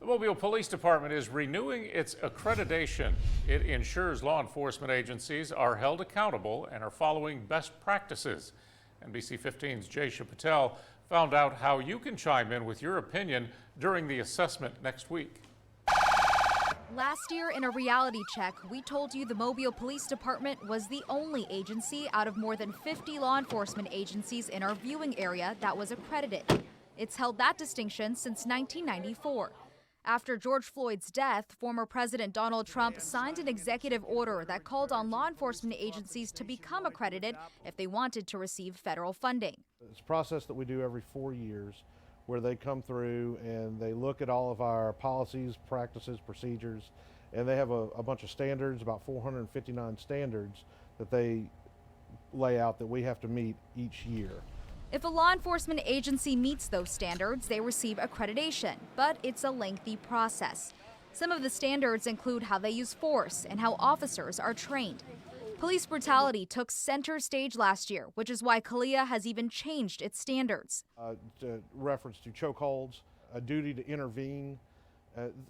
The Mobile Police Department is renewing its accreditation. It ensures law enforcement agencies are held accountable and are following best practices. NBC 15's Jaysha Patel found out how you can chime in with your opinion during the assessment next week. Last year in a reality check, we told you the Mobile Police Department was the only agency out of more than 50 law enforcement agencies in our viewing area that was accredited. It's held that distinction since 1994. After George Floyd's death, former President Donald Trump signed an executive order that called on law enforcement agencies to become accredited if they wanted to receive federal funding. It's a process that we do every 4 years where they come through and they look at all of our policies, practices, procedures, and they have a bunch of standards, about 459 standards that they lay out that we have to meet each year. If a law enforcement agency meets those standards, they receive accreditation, but it's a lengthy process. Some of the standards include how they use force and how officers are trained. Police brutality took center stage last year, which is why CALEA has even changed its standards. Reference to chokeholds, a duty to intervene,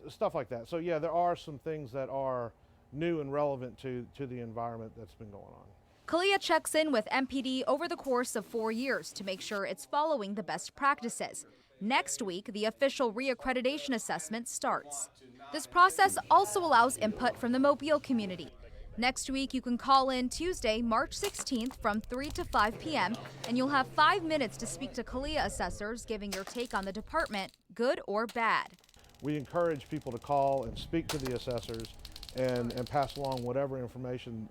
stuff like that. So yeah, there are some things that are new and relevant to the environment that's been going on. CALEA checks in with MPD over the course of 4 years to make sure it's following the best practices. Next week, the official reaccreditation assessment starts. This process also allows input from the Mobile community. Next week, you can call in Tuesday, March 16th from 3 to 5 p.m. and you'll have 5 minutes to speak to CALEA assessors giving your take on the department, good or bad. We encourage people to call and speak to the assessors and pass along whatever information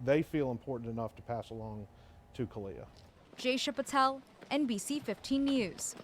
they feel important enough to pass along to CALEA. Jaysha Patel, NBC 15 News.